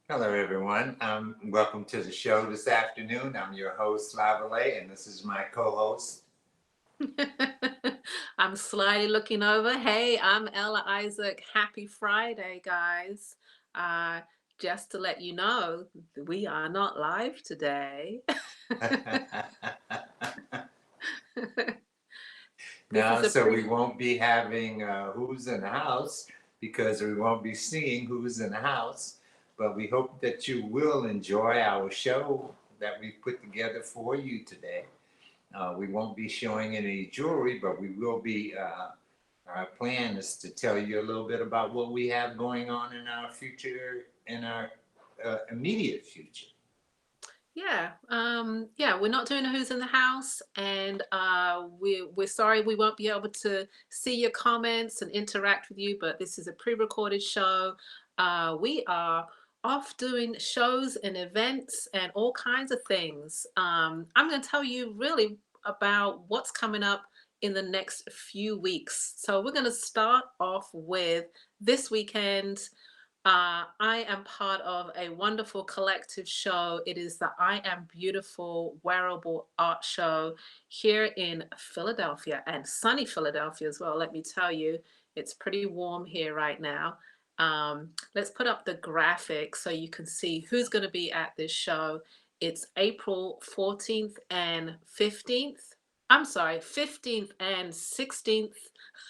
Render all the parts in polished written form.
Hello, everyone. Welcome to the show this afternoon. I'm your host, Lavalais, and this is my co-host. I'm slyly looking over. Hey, I'm Ella Isaac. Happy Friday, guys. Uh, just to let you know, we are not live today. This Now, is a so pre we won't be having Who's in the House because we won't be seeing Who's in the House, but we hope that you will enjoy our show that we put together for you today. We won't be showing any jewelry, but we will be. Our plan is to tell you a little bit about what we have going on in our future, in our immediate future. yeah, we're not doing a Who's in the House, and we're sorry we won't be able to see your comments and interact with you, but this is a pre-recorded show. We are off doing shows and events and all kinds of things. I'm going to tell you really about what's coming up in the next few weeks. So we're going to start off with this weekend. I am part of a wonderful collective show. It is the I Am Beautiful Wearable Art Show here in Philadelphia and sunny Philadelphia as well. Let me tell you, it's pretty warm here right now. Let's put up the graphic so you can see who's going to be at this show. It's April 14th and 15th. I'm sorry, 15th and 16th.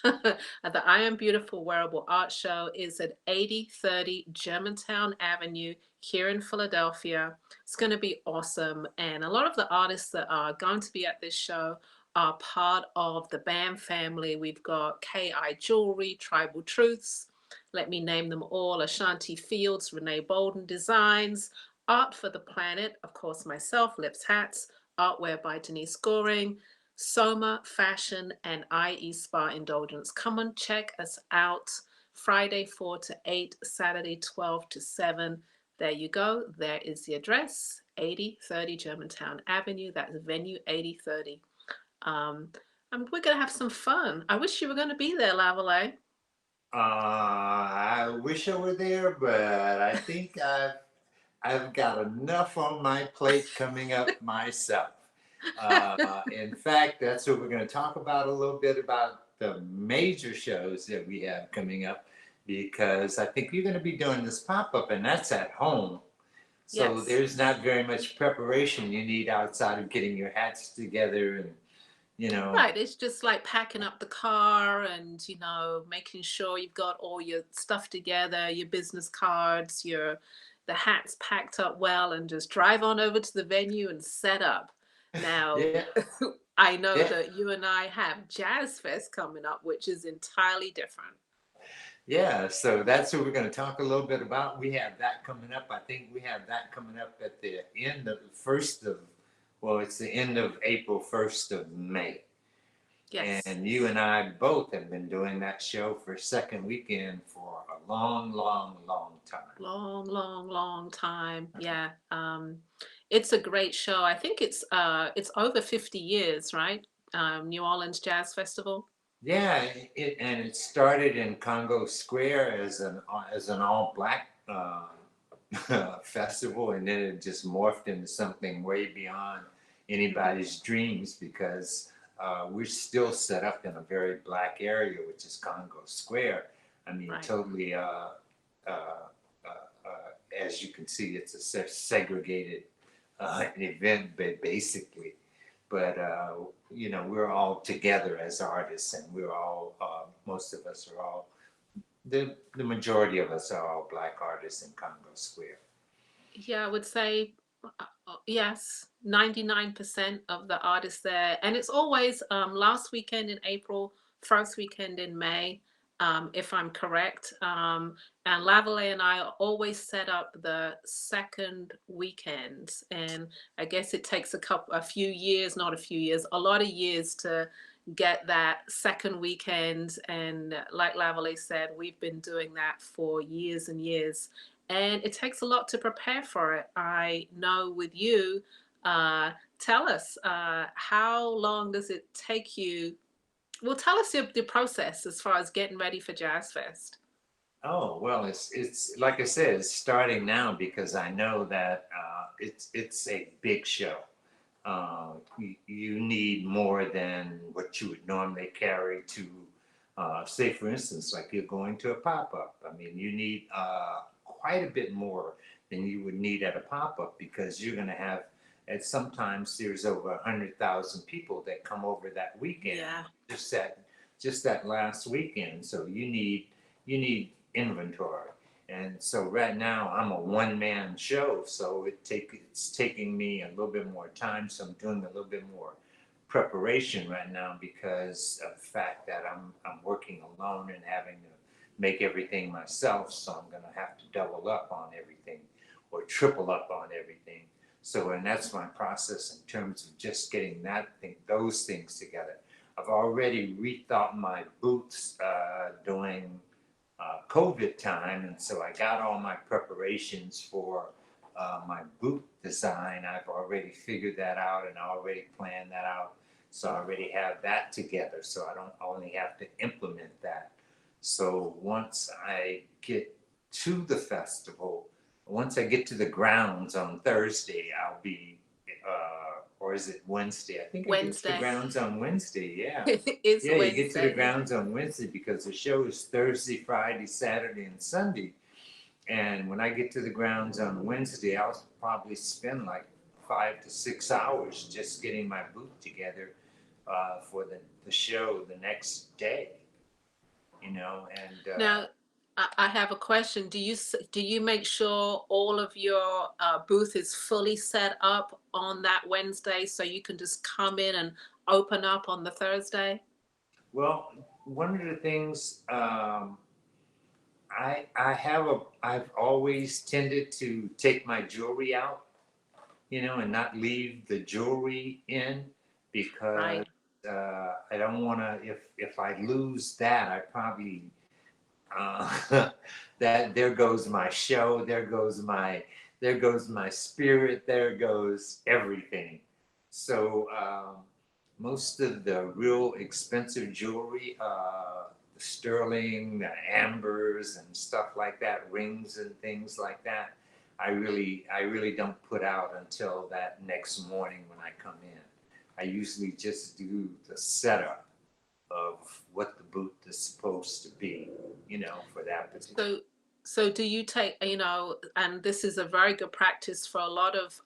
The I Am Beautiful Wearable Art Show is at 8030 Germantown Avenue here in Philadelphia. It's going to be awesome. And a lot of the artists that are going to be at this show are part of the BAM family. We've got KI Jewelry, Tribal Truths. Let me name them all: Ashanti Fields, Renee Bolden Designs, Art for the Planet, of course, myself, Lips Hats, Artwear by Denise Goring, Soma Fashion, and IE Spa Indulgence. Come and check us out. Friday 4 to 8, Saturday 12 to 7. There you go. There is the address, 8030 Germantown Avenue. That's venue 8030. Um, and we're going to have some fun. I wish you were going to be there, Lavalais. I wish I were there, but I think I've got enough on my plate coming up myself. In fact, that's what we're going to talk about a little bit about the major shows that we have coming up because I think you're going to be doing this pop up, and that's at home. So Yes. there's not very much preparation you need outside of getting your hats together and, you know, Right, it's just like packing up the car and, making sure you've got all your stuff together, your business cards, the hats packed up well, and just drive on over to the venue and set up. Now, yeah, I know yeah. that you and I have Jazz Fest coming up, which is entirely different. Yeah, so that's what we're going to talk a little bit about. We have that coming up. I think we have that coming up at the end of the first of, well, it's the end of April, 1st of May. Yes. And you and I both have been doing that show for second weekend for a long, long, long time. Long, long, long time. Yeah. It's a great show. I think it's over 50 years, right? New Orleans Jazz Festival. Yeah, and it started in Congo Square as an all black festival, and then it just morphed into something way beyond Mhm. anybody's dreams because we're still set up in a very black area, which is Congo Square. I mean, Right. totally. As you can see, it's a segregated event, but basically, but we're all together as artists, and we're all most of us are all the majority of us are all black artists in Congo Square. Yeah, I would say yes, 99% of the artists there. And it's always last weekend in April, first weekend in May, if I'm correct. And Lavalais and I always set up the second weekend. And I guess it takes a few years, not a few years, a lot of years to get that second weekend. And like Lavalais said, we've been doing that for years and years, and it takes a lot to prepare for it. I know with you, tell us, how long does it take you? Well, tell us the process as far as getting ready for Jazz Fest. Oh, well, it's like I said, it's starting now because I know that it's a big show. You need more than what you would normally carry to, say, for instance, like you're going to a pop-up. I mean, you need quite a bit more than you would need at a pop-up because you're going to have, at sometimes there's over 100,000 people that come over that weekend, Yeah. just that, just that last weekend. So you need inventory. And so right now I'm a one-man show, so it's taking me a little bit more time. So I'm doing a little bit more preparation right now because of the fact that I'm working alone and having to make everything myself. So I'm gonna have to double up on everything or triple up on everything. So and that's my process in terms of just getting those things together. I've already rethought my booths during COVID time, and so I got all my preparations for my boot design. I've already figured that out and I already planned that out. So I already have that together. So I don't only have to implement that. So once I get to the festival, once I get to the grounds on Thursday, I'll be, or is it Wednesday? I think I get to the Wednesday. grounds on Wednesday. Yeah. It's Yeah, you get to the Wednesday. grounds on Wednesday because the show is Thursday, Friday, Saturday, and Sunday. And when I get to the grounds on Wednesday, I'll probably spend like 5 to 6 hours just getting my booth together for the show the next day, and Now, I have a question. Do you make sure all of your booth is fully set up on that Wednesday so you can just come in and open up on the Thursday? well, one of the things I've always tended to take my jewelry out, and not leave the jewelry in because Right. I don't want to. If I lose that, I probably uh, that there goes my show, there goes my spirit, there goes everything. So most of the real expensive jewelry, the sterling, the ambers, and stuff like that, rings and things like that. I really don't put out until that next morning when I come in. I usually just do the setup of what the booth is supposed to be, for that particular. So, so do you take, and this is a very good practice for a lot of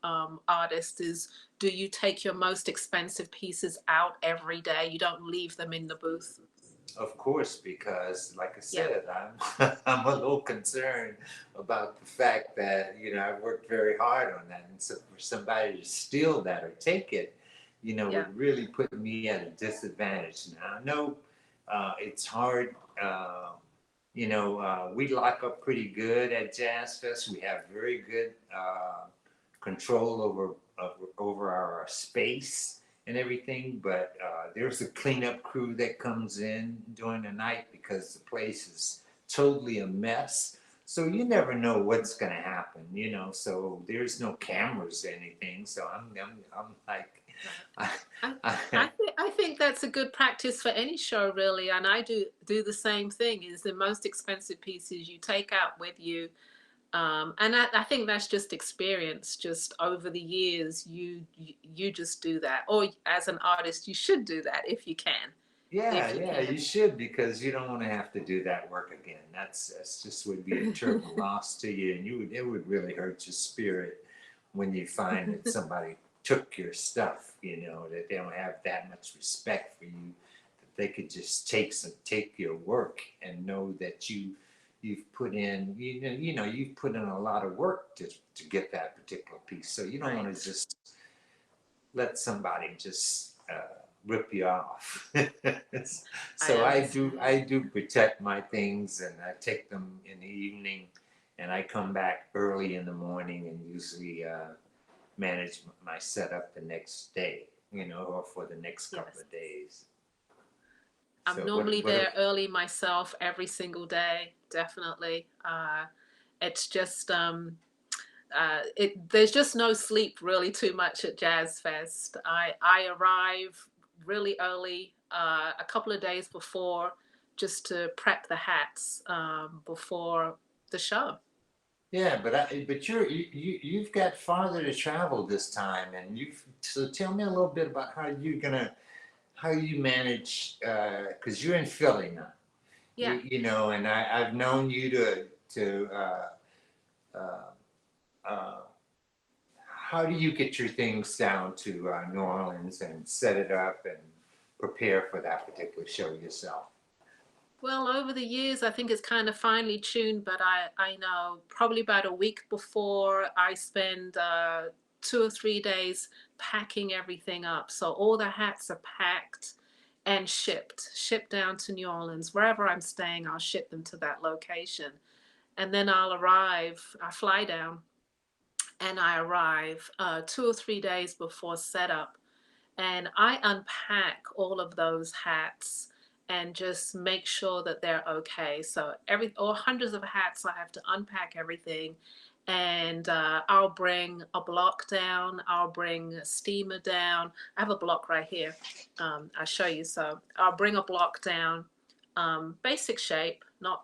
artists, is do you take your most expensive pieces out every day? You don't leave them in the booth? Of course, because like I Yeah. said, I'm I'm a little concerned about the fact that I've worked very hard on that, and so for somebody to steal that or take it, Yeah. would really put me at a disadvantage. Now I know it's hard. We lock up pretty good at Jazz Fest. We have very good control over our space and everything. But there's a cleanup crew that comes in during the night because the place is totally a mess. So you never know what's going to happen, So there's no cameras or anything. So I'm like, I, I I, I think that's a good practice for any show, really, and I do the same thing. Is the most expensive pieces you take out with you, and I think that's just experience. Just over the years, you just do that, or as an artist, you should do that if you can, Yeah, if you yeah, can. you should because you don't want to have to do that work again. That's just would be a terrible loss to you, and it would really hurt your spirit when you find that somebody took your stuff. That they don't have that much respect for you, that they could just take your work and know that you've put in you've put in a lot of work to get that particular piece. So you don't want to Right. just let somebody just rip you off. I So I understand. do protect my things, and I take them in the evening, and I come back early in the morning, and usually manage my setup the next day, or for the next couple Yes. of days. I'm So normally there early myself every single day, definitely. It's just there's just no sleep really too much at Jazz Fest. I arrive really early, a couple of days before, just to prep the hats before the show. Yeah, but you've got farther to travel this time, and so tell me a little bit about how you manage, because you're in Philly now. Yeah. And I've known you to uh, uh, how do you get your things down to New Orleans and set it up and prepare for that particular show yourself? Well, over the years, I think it's kind of finely tuned, but I know probably about a week before I spend 2 or 3 days packing everything up. So all the hats are packed and shipped down to New Orleans. Wherever I'm staying, I'll ship them to that location. And then I fly down and I arrive 2 or 3 days before setup, and I unpack all of those hats and just make sure that they're okay. So or hundreds of hats, I have to unpack everything, and I'll bring a block down. I'll bring a steamer down. I have a block right here. I'll show you. So I'll bring a block down, basic shape, not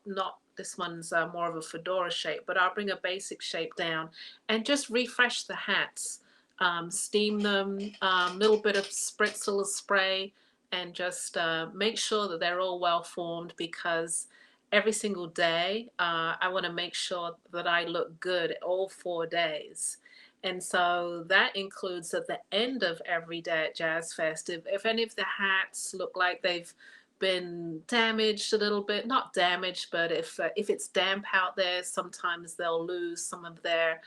this one's more of a fedora shape, but I'll bring a basic shape down and just refresh the hats, steam them, little bit of spritzel spray, and just make sure that they're all well formed, because every single day I want to make sure that I look good all 4 days. And so that includes at the end of every day at Jazz Fest, if any of the hats look like they've been damaged a little bit, not damaged, but if it's damp out there, sometimes they'll lose some of their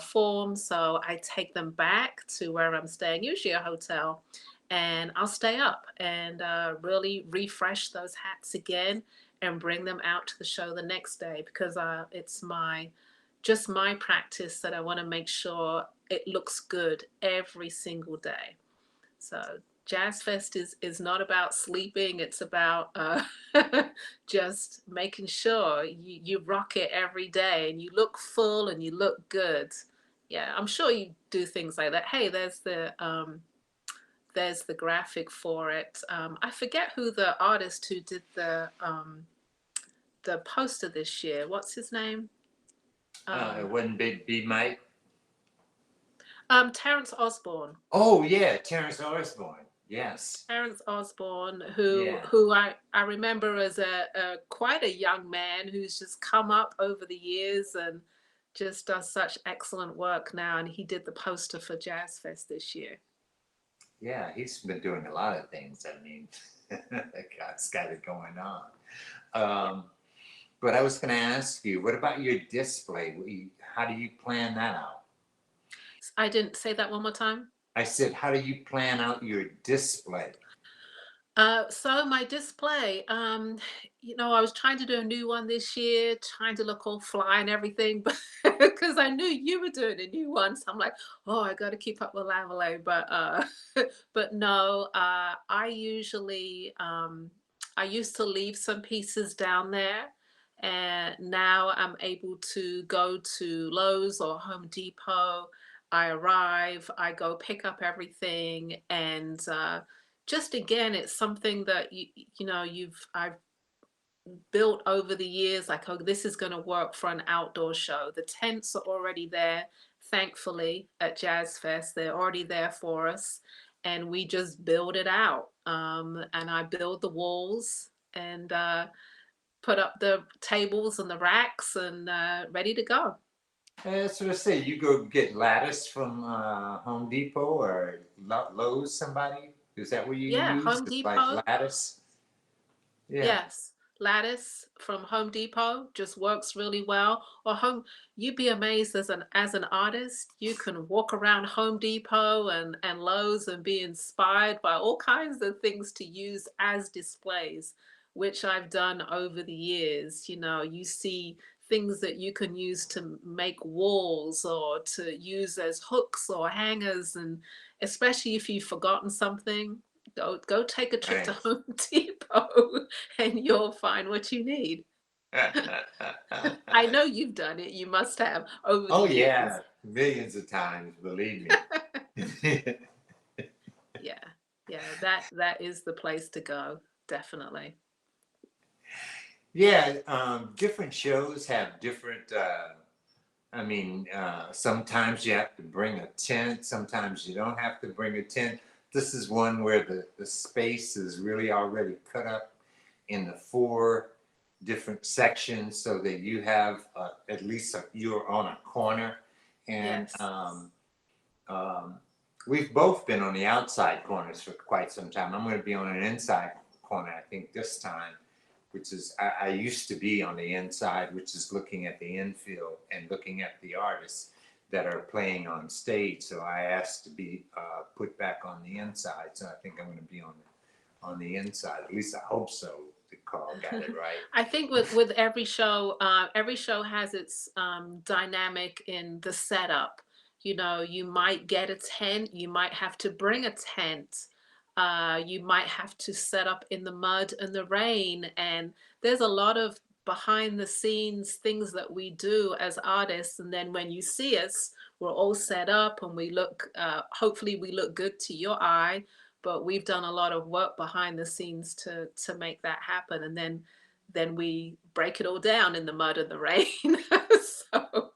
form. So I take them back to where I'm staying, usually a hotel, and I'll stay up and really refresh those hats again and bring them out to the show the next day, because it's just my practice that I want to make sure it looks good every single day. So Jazz Fest is not about sleeping. It's about just making sure you rock it every day and you look full and you look good. Yeah, I'm sure you do things like that. Hey, there's the graphic for it. I forget who the artist who did the poster this year. What's his name? It wouldn't be Mike. Terrence Osborne. Oh yeah, Terrence Osborne. Yes. Terrence Osborne, who Yeah. I remember as a quite a young man who's just come up over the years and just does such excellent work now. And he did the poster for Jazz Fest this year. Yeah, he's been doing a lot of things. I mean, that guy's got it going on. Yeah. But I was going to ask you, what about your display? How do you plan that out? I didn't say that one more time. I said, how do you plan out your display? So my display, I was trying to do a new one this year, trying to look all fly and everything, but because I knew you were doing a new one, so I'm like, oh, I got to keep up with Lavalais. But but no, I used to leave some pieces down there, and now I'm able to go to Lowe's or Home Depot. I arrive, I go pick up everything, and just again, it's something that I've built over the years. Like, oh, this is going to work for an outdoor show. The tents are already there, thankfully, at Jazz Fest. They're already there for us, and we just build it out. And I build the walls and put up the tables and the racks, and ready to go. That's what I say. You go get lattice from Home Depot or Lowe's. Somebody, is that what you Yeah, use? Home It's like Depot. lattice. Yeah. Yes, lattice from Home Depot just works really well. Or you'd be amazed as an artist, you can walk around Home Depot and Lowe's and be inspired by all kinds of things to use as displays, which I've done over the years. You see things that you can use to make walls or to use as hooks or hangers, and especially if you've forgotten something, go take a trip to Right. Home Depot and you'll find what you need. I know you've done it. You must have over the Oh years. yeah, millions of times. Believe me. Yeah. Yeah, that is the place to go, definitely. Yeah, different shows have different. Sometimes you have to bring a tent. Sometimes you don't have to bring a tent. This is one where the space is really already cut up in the four different sections so that you have at least you're on a corner. And Yes. um, we've both been on the outside corners for quite some time. I'm going to be on an inside corner, I think, this time, which is, I used to be on the inside, which is looking at the infield and looking at the artists that are playing on stage. So I asked to be put back on the inside. So I think I'm going to be on the inside. At least I hope so. The Carl got it right. I think with every show has its dynamic in the setup. You know, you might get a tent, you might have to bring a tent, you might have to set up in the mud and the rain, and there's a lot of behind the scenes things that we do as artists. And then when you see us, we're all set up and we look, hopefully, we look good to your eye, but we've done a lot of work behind the scenes to make that happen, and then we break it all down in the mud and the rain. So,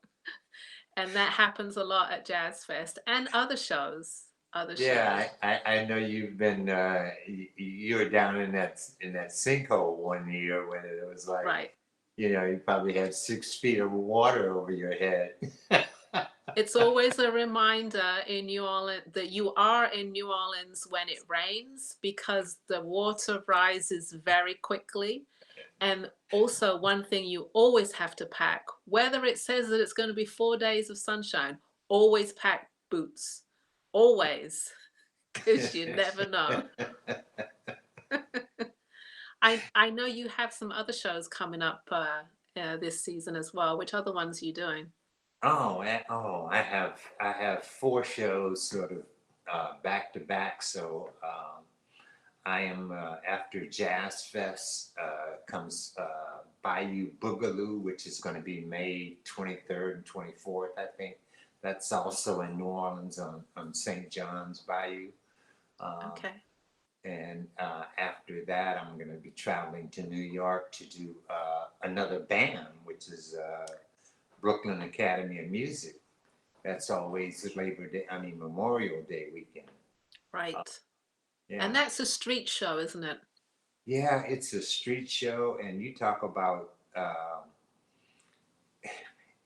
and that happens a lot at Jazz Fest and other shows, other shows. Yeah, I know you've been you were down in that sinkhole one year when it was like, Right. you probably had 6 feet of water over your head. It's always a reminder in New Orleans that you are in New Orleans when it rains, because the water rises very quickly. And also, one thing you always have to pack, whether it says that it's going to be 4 days of sunshine, always pack boots. Always, because you never know. I know you have some other shows coming up this season as well. Which other ones are you doing? I have 4 shows sort of back to back. So I am after Jazz Fest comes Bayou Boogaloo, which is going to be May 23rd and 24th, I think. That's also in New Orleans on St. John's Bayou. Um, Okay. and after that, I'm going to be traveling to New York to do another band, which is Brooklyn Academy of Music. That's always Memorial Day weekend. Uh, Right. yeah. And that's a street show, isn't it? Yeah, it's a street show, and you talk about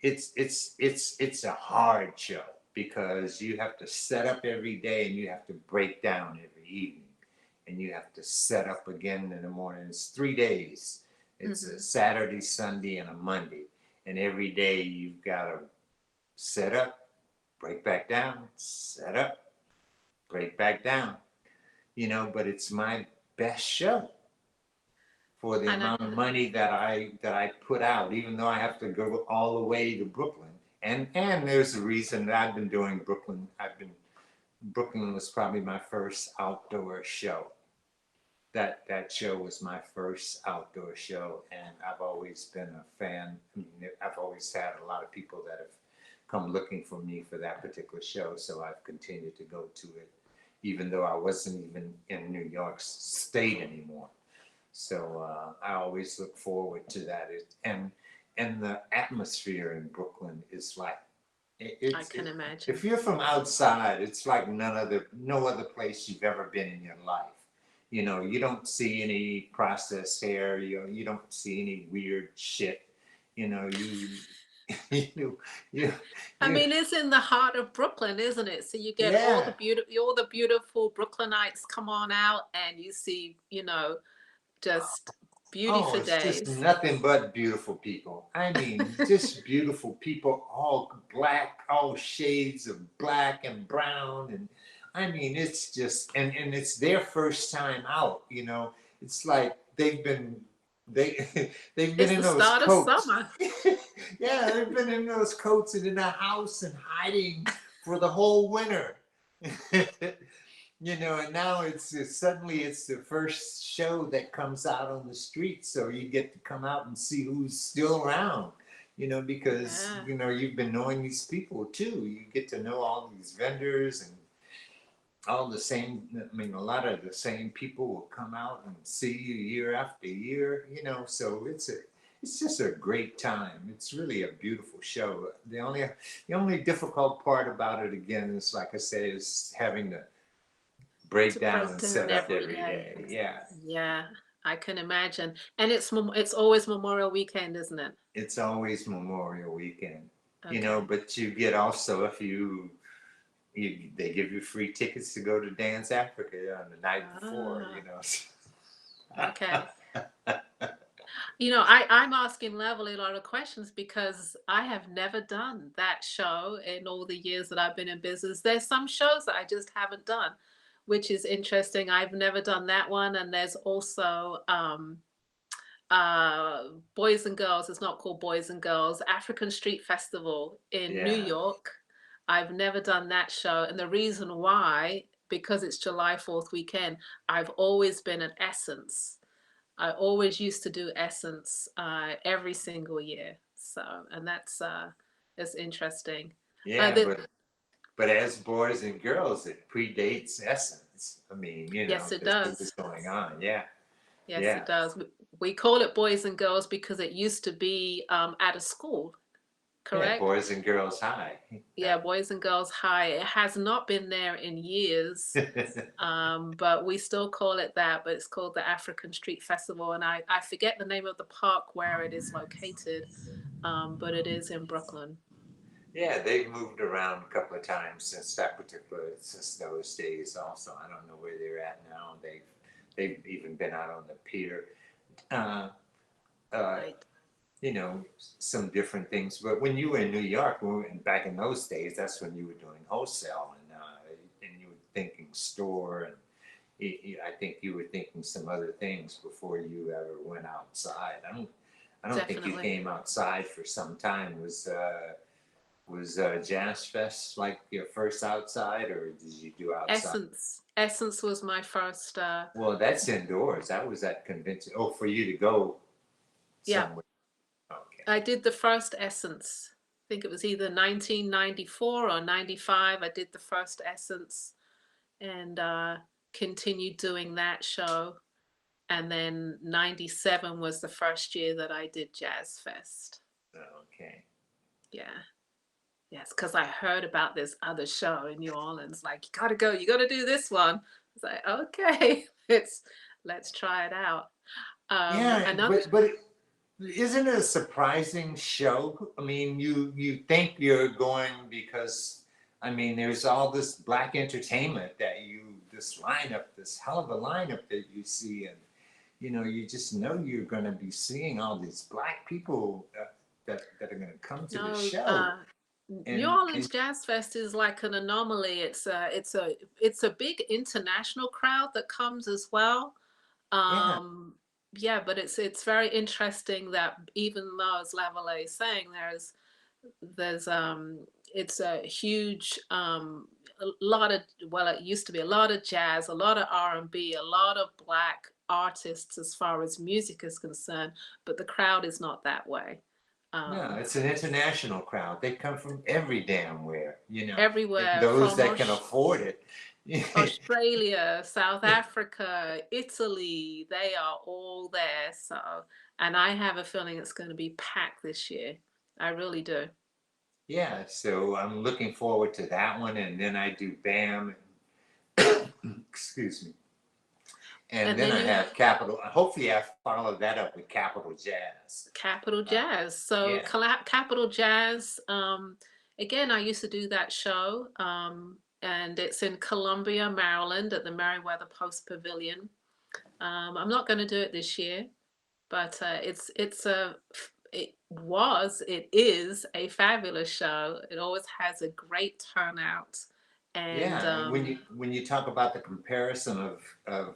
it's a hard show because you have to set up every day and you have to break down every evening, and you have to set up again in the morning. It's 3 days. It's a Hmm. Saturday, Sunday, and a Monday, and every day you've got to set up, break back down, set up, break back down. But it's my best show for the And amount of money that I put out, even though I have to go all the way to Brooklyn. And there's a reason that I've been doing Brooklyn. Brooklyn was probably my first outdoor show. That show was my first outdoor show, and I've always been a fan. I've always had a lot of people that have come looking for me for that particular show, so I've continued to go to it, even though I wasn't even in New York State anymore. So I always look forward to that. And the atmosphere in Brooklyn is like I can if imagine. you're from outside, it's like no other place you've ever been in your life. You don't see any processed hair. You don't see any weird shit. You you you I you mean, it's in the heart of Brooklyn, isn't it? So you get yeah. all the beautiful Brooklynites come on out, and you see, just beauty Oh, for it's just days. nothing but beautiful people. I mean, just beautiful people, all black, all shades of black and brown. And I mean, it's just, and it's their first time out. It's like they, they've been It's in the those start of coats. summer. Yeah, they've been in those coats and in a house and hiding for the whole winter. And now suddenly it's the first show that comes out on the street, so you get to come out and see who's still around. Because Yeah. you've been knowing these people too. You get to know all these vendors, all the same. I mean, a lot of the same people will come out and see you year after year. So it's just a great time. It's really a beautiful show. The only difficult part about it again is, like I say, is having to break To down break and down set up every every day. day. Yeah, Yeah, I can imagine. And it's always Memorial Weekend, isn't it? it's always Memorial Weekend. Okay. But you get also, if they give you free tickets to go to Dance Africa on the night before. Ah, So. okay. I'm asking Levelly a lot of questions because I have never done that show in all the years that I've been in business. There's some shows that I just haven't done, which is interesting. I've never done that one. And there's also Boys and Girls. It's not called Boys and Girls, African Street Festival in New Yeah, York. I've never done that show. And the reason why, because it's July 4th weekend, I've always been at Essence. I always used to do Essence every single year. So, and that's interesting. yeah, The, but as boys and girls, it predates Essence. I mean, yes, it because it was does. going on. Yeah, Yes, yeah, it does. We call it Boys and Girls because it used to be at a school, yeah. correct? Boys and girls high. Yeah, Boys and Girls High. It has not been there in years, Yeah. but we still call it that. But it's called the African Street Festival, and I forget the name of the park where it is located, but it is in Brooklyn. Yeah, they've moved around a couple of times since those days. Also, I don't know where they're at now. They've even been out on the pier. Uh, uh, Right. some different things. But when you were in New York, back in those days, that's when you were doing wholesale and you were thinking store and I think you were thinking some other things before you ever went outside. I don't think you Definitely. came outside for some time. Was Jazz Fest like your first outside, or did you do outside? Essence was my first. Well, that's indoors. That was at convention. Oh, for you to go Yeah, somewhere. Okay. I did the first Essence. I think it was either 1994 or 95. I did the first Essence and continued doing that show. And then 97 was the first year that I did Jazz Fest. Okay. Yeah. Yes, because I heard about this other show in New Orleans. Like, you gotta go, you gotta do this one. It's like, okay, let's try it out. Yeah, Another but isn't it a surprising show? I mean, you think you're going because I mean, there's all this black entertainment this lineup, this hell of a lineup that you see, and you just know you're going to be seeing all these black people that are going to come to the no, show, New and Orleans Jazz Fest is like an anomaly. It's a big international crowd that comes as well. yeah, Um, yeah, but it's very interesting that even though, as Lavalais is saying, there's it's a huge a lot of, well, it used to be a lot of jazz, a lot of R&B, a lot of black artists as far as music is concerned, but the crowd is not that way. no, um it's an international crowd. They come from every damn where. And Everywhere those from that can afford it. Australia, South Africa, Italy, they are all there. So, and I have a feeling it's going to be packed this year. I really do. Yeah, so I'm looking forward to that one, and then I do BAM, excuse me, and And then then I you have Capital. Hopefully, I follow that up with Capital Jazz. Capital Uh, Jazz. So yeah, Capital Jazz. Again, I used to do that show, and it's in Columbia, Maryland, at the Meriwether Post Pavilion. I'm not going to do it this year, but it is a fabulous show. It always has a great turnout, and yeah. And when you talk about the comparison of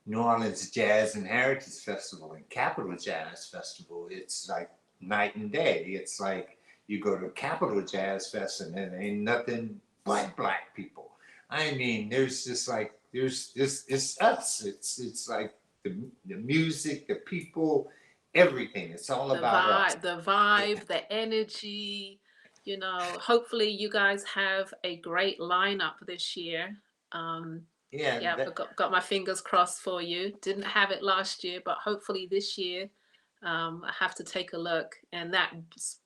New Orleans Jazz and Heritage Festival and Capital Jazz Festival, it's like night and day. It's like you go to Capital Jazz Fest and there ain't nothing but black people. I mean, there's just like there's this it's us. It's like the music, the people, everything. It's all about us. the Yeah, vibe, the energy. You know, hopefully you guys have a great lineup this year. Um, Yeah, yeah, I got my fingers crossed for you. Didn't have it last year, but hopefully this year I have to take a look, and that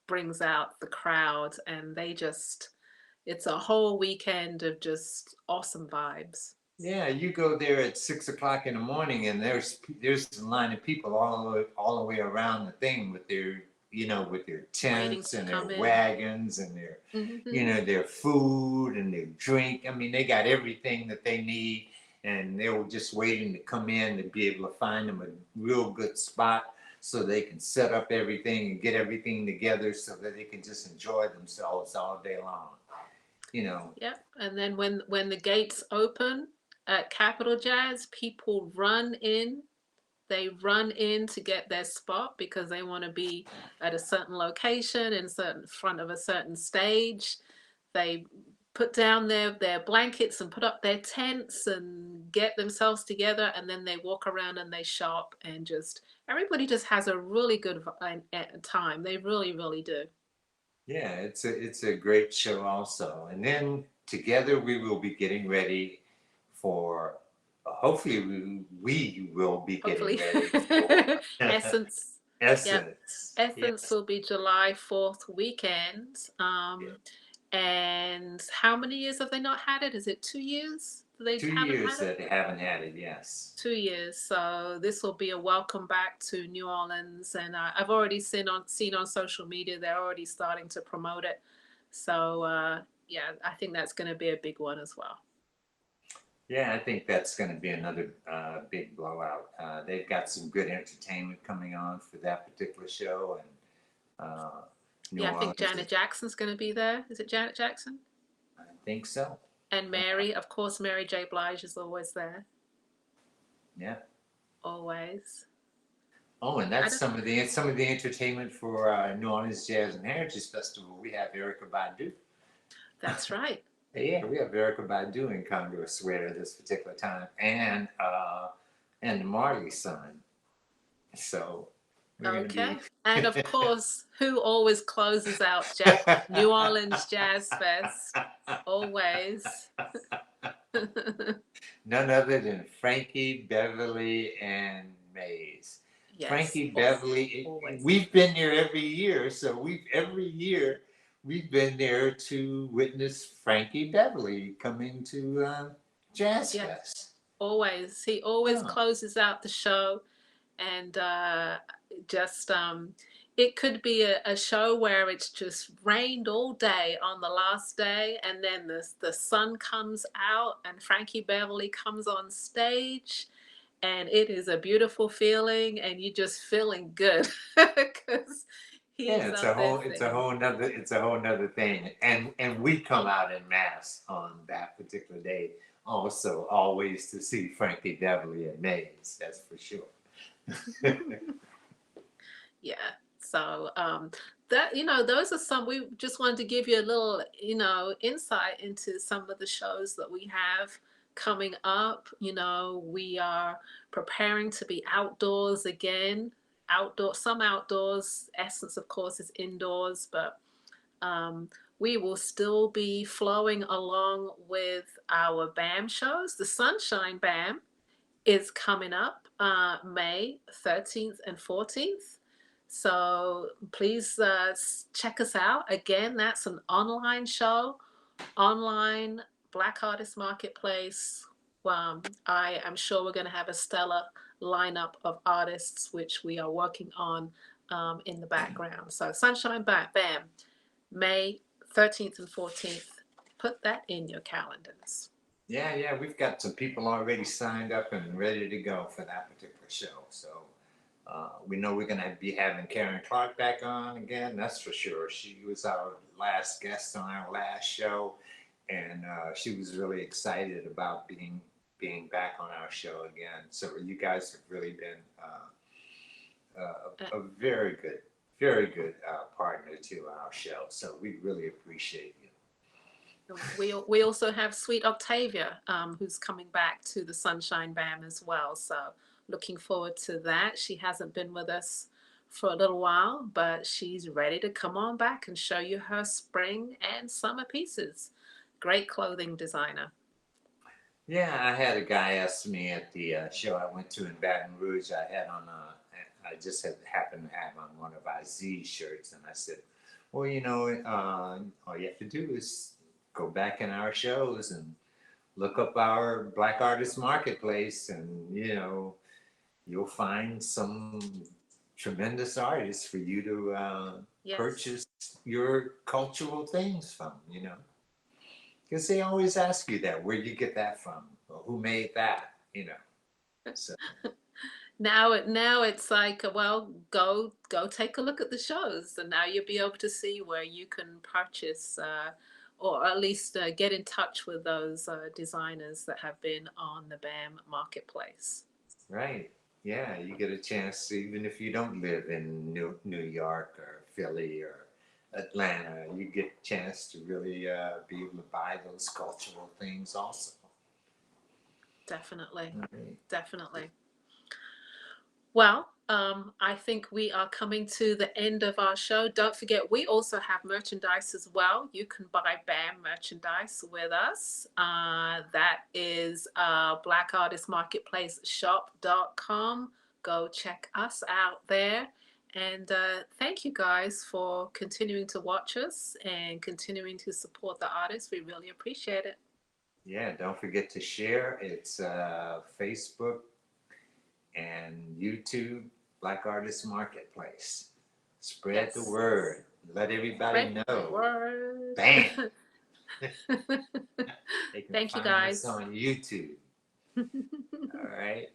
brings out the crowd, and they just, it's a whole weekend of just awesome vibes. yeah, you go there at 6 o'clock in the morning, and there's a line of people all the way around the thing with their with their Waiting tents to and their come in. wagons and their Hmm. their food and their drink. I mean, they got everything that they need, and they were just waiting to come in to be able to find them a real good spot so they can set up everything and get everything together so that they can just enjoy themselves all day long. You know, Yep. And then when the gates open at Capital Jazz, people run in. They run in to get their spot because they want to be at a certain location in certain front of a certain stage. They put down their blankets and put up their tents and get themselves together, and then they walk around and they shop, and just everybody just has a really good time. They really do. yeah, it's a great show also. And then together we will be getting ready for hopefully we will be getting Hopefully. ready for Essence. Yep. Essence. Essence Yes. will be July 4th weekend. Yeah. And how many years have they not had it? Is it 2 years they Two haven't years had it? that they haven't had it, yes. 2 years. So this will be a welcome back to New Orleans. And I've already seen on social media they're already starting to promote it. So yeah, I think that's going to be a big one as well. Yeah, I think that's going to be another big blowout. They've got some good entertainment coming on for that particular show, and New Yeah, I think Orleans Janet is, Jackson's going to be there. Is it Janet Jackson? I think so. And Mary, of course, Mary J. Blige is always there. Yeah. Always. Oh, and I that's don't. some of the entertainment for New Orleans Jazz and Heritage Festival. We have Erica Badu. That's right. Yeah, we have Erica Badu in Condor Sweater this particular time, and the Marley son. So we're gonna be Okay. And of course, who always closes out New Orleans Jazz Fest? Always. none other than Frankie Beverly and Mays. Yes. Frankie Beverly, Always. we've been there every year, so we've every year we've been there to witness Frankie Beverly coming to Jazz Yeah. Fest. Always. He always Oh, closes out the show, and just it could be a show where it's just rained all day on the last day, and then the sun comes out and Frankie Beverly comes on stage, and it is a beautiful feeling, and you're just feeling good because yeah, he's up there singing. it's a whole nother thing, and we come out in mass on that particular day, also always to see Frankie Beverly and Mays. That's for sure. Yeah. So that, those are some, we just wanted to give you a little, insight into some of the shows that we have coming up. We are preparing to be outdoors again. Some outdoors. Essence, of course, is indoors, but um, we will still be flowing along with our BAM shows. The Sunshine BAM is coming up May 13th and 14th. So please check us out. Again, that's an online show, online Black Artist Marketplace. I am sure we're going to have a stellar lineup of artists, which we are working on in the background. So Sunshine Bam, May 13th and 14th. Put that in your calendars. Yeah, yeah, we've got some people already signed up and ready to go for that particular show. So we know we're going to be having Karen Clark back on again. That's for sure. She was our last guest on our last show, and she was really excited about being back on our show again. So you guys have really been a very good partner to our show. So we really appreciate you. We also have Sweet Octavia, who's coming back to the Sunshine Bam as well. So looking forward to that. She hasn't been with us for a little while, but she's ready to come on back and show you her spring and summer pieces. Great clothing designer. Yeah, I had a guy ask me at the show I went to in Baton Rouge. I just had happened to have on one of our Z shirts, and I said, "Well, all you have to do is go back in our shows and look up our Black Artist Marketplace, and you'll find some tremendous artists for you to Yes, purchase your cultural things from. Because they always ask you that, where'd you get that from? Or who made that? So, now it's like, well, go take a look at the shows, and now you'll be able to see where you can purchase, or at least get in touch with those designers that have been on the BAM marketplace. right. Yeah, you get a chance, even if you don't live in New York or Philly or Atlanta, you get a chance to really be able to buy those cultural things also. Definitely, Right. definitely. Well, I think we are coming to the end of our show. Don't forget, we also have merchandise as well. You can buy BAM merchandise with us. That is Black Artist Marketplace shop.com. Go check us out there. And thank you guys for continuing to watch us and continuing to support the artists. We really appreciate it. Yeah, don't forget to share. It's Facebook and YouTube, Black Artist Marketplace. Spread the Yes. word. Let everybody Spread the know. word. Bam! They can Thank you find us guys. on YouTube. All right.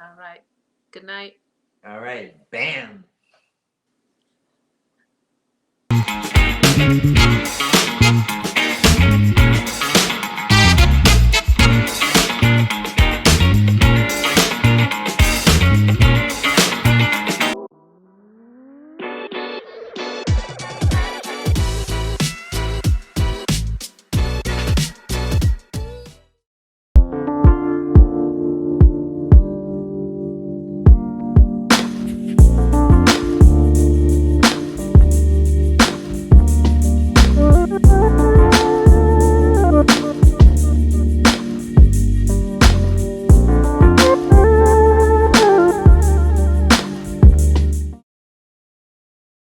All right. Good night. All right. Bam!